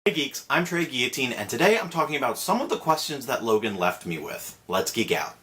Hey Geeks, I'm Trey Guillotine, and today I'm talking about some of the questions that Logan left me with. Let's geek out.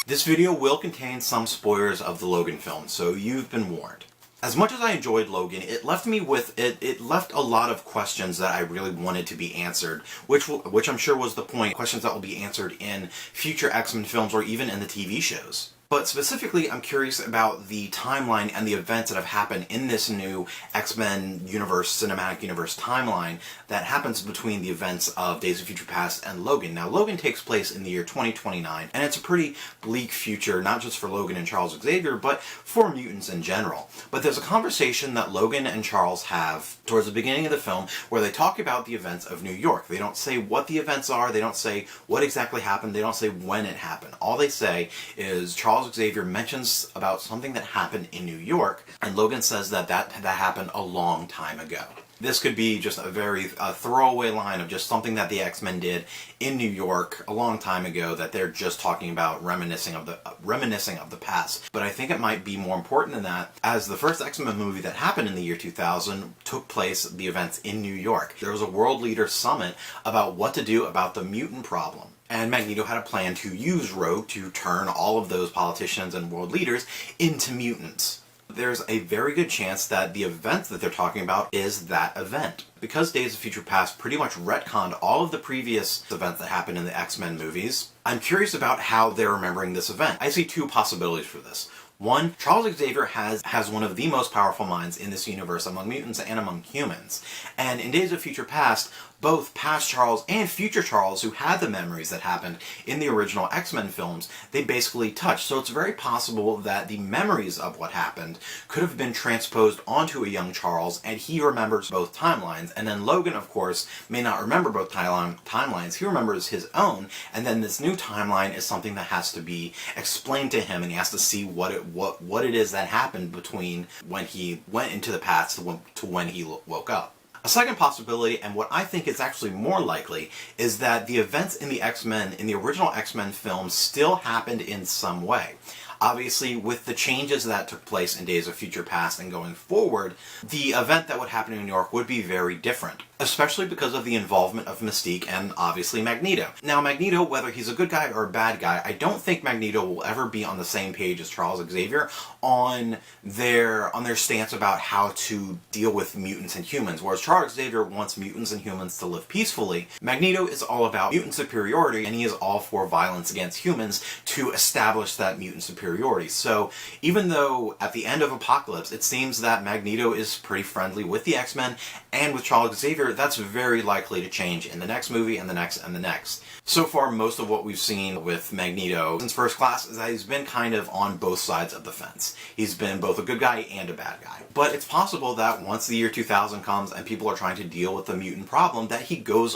This video will contain some spoilers of the Logan film, so you've been warned. As much as I enjoyed Logan, it left a lot of questions that I really wanted to be answered, which I'm sure was the point, questions that will be answered in future X-Men films or even in the TV shows. But specifically, I'm curious about the timeline and the events that have happened in this new X-Men universe, cinematic universe timeline that happens between the events of Days of Future Past and Logan. Now, Logan takes place in the year 2029, and it's a pretty bleak future, not just for Logan and Charles Xavier, but for mutants in general. But there's a conversation that Logan and Charles have towards the beginning of the film where they talk about the events of New York. They don't say what the events are, they don't say what exactly happened, they don't say when it happened. All they say is Charles Xavier mentions about something that happened in New York, and Logan says that happened a long time ago. This could be just a throwaway line of just something that the X-Men did in New York a long time ago that they're just talking about reminiscing of the past. But I think it might be more important than that, as the first X-Men movie that happened in the year 2000 took place, the events in New York. There was a world leader summit about what to do about the mutant problem. And Magneto had a plan to use Rogue to turn all of those politicians and world leaders into mutants. There's a very good chance that the event that they're talking about is that event. Because Days of Future Past pretty much retconned all of the previous events that happened in the X-Men movies, I'm curious about how they're remembering this event. I see two possibilities for this. One, Charles Xavier has one of the most powerful minds in this universe among mutants and among humans. And in Days of Future Past, both past Charles and future Charles, who had the memories that happened in the original X-Men films, they basically touched. So it's very possible that the memories of what happened could have been transposed onto a young Charles, and he remembers both timelines. And then Logan, of course, may not remember both timelines. He remembers his own, and then this new timeline is something that has to be explained to him, and he has to see what it is that happened between when he went into the past to when he woke up. A second possibility, and what I think is actually more likely, is that the events in the original X-Men films still happened in some way. Obviously, with the changes that took place in Days of Future Past and going forward, the event that would happen in New York would be very different, especially because of the involvement of Mystique and obviously Magneto. Now, Magneto, whether he's a good guy or a bad guy, I don't think Magneto will ever be on the same page as Charles Xavier on their stance about how to deal with mutants and humans. Whereas Charles Xavier wants mutants and humans to live peacefully, Magneto is all about mutant superiority, and he is all for violence against humans to establish that mutant superiority. So even though at the end of Apocalypse it seems that Magneto is pretty friendly with the X-Men and with Charles Xavier, that's very likely to change in the next movie and the next and the next. So far, most of what we've seen with Magneto since First Class is that he's been kind of on both sides of the fence. He's been both a good guy and a bad guy. But it's possible that once the year 2000 comes and people are trying to deal with the mutant problem, that he goes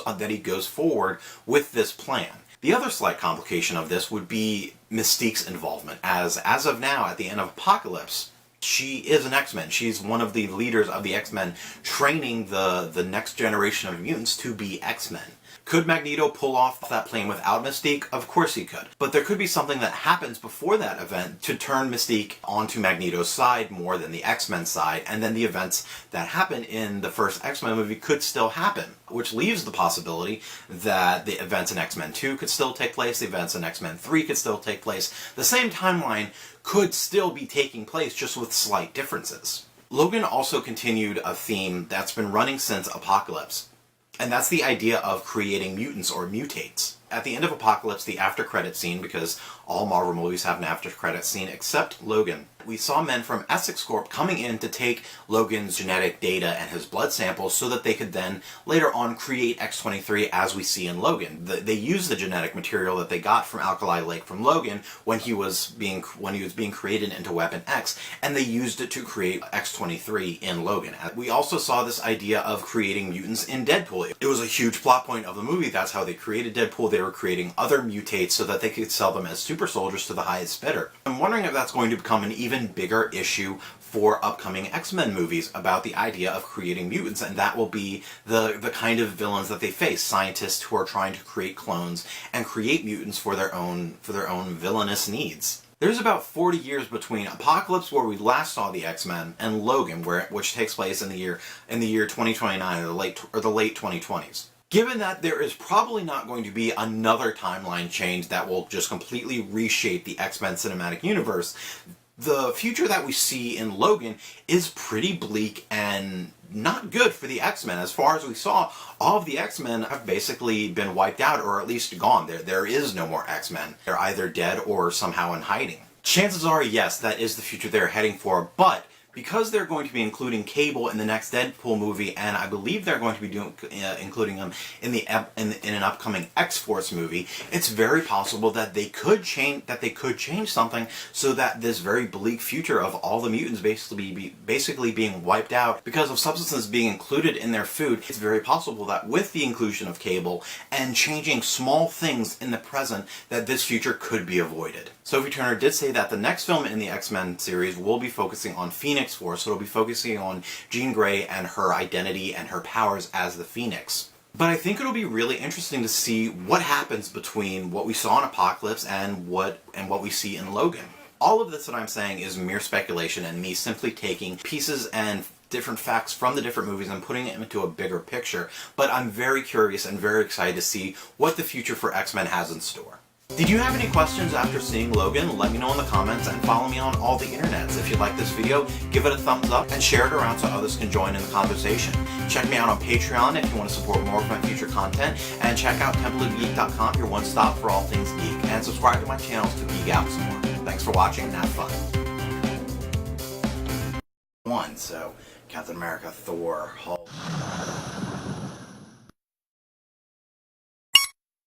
forward with this plan. The other slight complication of this would be Mystique's involvement, as of now, at the end of Apocalypse, she is an X-Men. She's one of the leaders of the X-Men, training the next generation of mutants to be X-Men. Could Magneto pull off that plan without Mystique? Of course he could. But there could be something that happens before that event to turn Mystique onto Magneto's side more than the X-Men side, and then the events that happen in the first X-Men movie could still happen, which leaves the possibility that the events in X-Men 2 could still take place, the events in X-Men 3 could still take place. The same timeline could still be taking place, just with slight differences. Logan also continued a theme that's been running since Apocalypse, and that's the idea of creating mutants or mutates. At the end of Apocalypse, the after-credit scene, because all Marvel movies have an after-credit scene except Logan, we saw men from Essex Corp coming in to take Logan's genetic data and his blood samples so that they could then later on create X-23 as we see in Logan. They used the genetic material that they got from Alkali Lake from Logan when he was being created into Weapon X, and they used it to create X-23 in Logan. We also saw this idea of creating mutants in Deadpool. It was a huge plot point of the movie. That's how they created Deadpool. They were creating other mutates so that they could sell them as super soldiers to the highest bidder. I'm wondering if that's going to become an even bigger issue for upcoming X-Men movies about the idea of creating mutants, and that will be the kind of villains that they face, scientists who are trying to create clones and create mutants for their own villainous needs. There's about 40 years between Apocalypse, where we last saw the X-Men, and Logan, which takes place in the year 2029 or the late 2020s. Given that there is probably not going to be another timeline change that will just completely reshape the X-Men cinematic universe, the future that we see in Logan is pretty bleak and not good for the X-Men. As far as we saw, all of the X-Men have basically been wiped out, or at least gone. There is no more X-Men. They're either dead or somehow in hiding. Chances are, yes, that is the future they're heading for, but because they're going to be including Cable in the next Deadpool movie, and I believe they're going to be including them in an upcoming X-Force movie, it's very possible that they could change something so that this very bleak future of all the mutants basically being wiped out because of substances being included in their food. It's very possible that with the inclusion of Cable and changing small things in the present, that this future could be avoided. Sophie Turner did say that the next film in the X-Men series will be focusing on Phoenix Force, so it'll be focusing on Jean Grey and her identity and her powers as the Phoenix. But I think it'll be really interesting to see what happens between what we saw in Apocalypse and what we see in Logan. All of this that I'm saying is mere speculation and me simply taking pieces and different facts from the different movies and putting it into a bigger picture. But I'm very curious and very excited to see what the future for X-Men has in store. Did you have any questions after seeing Logan? Let me know in the comments and follow me on all the internets. If you like this video, give it a thumbs up and share it around so others can join in the conversation. Check me out on Patreon if you want to support more of my future content, and check out templeofgeek.com, your one stop for all things geek, and subscribe to my channels to geek out some more. Thanks for watching and have fun. So Captain America, Thor, Hulk.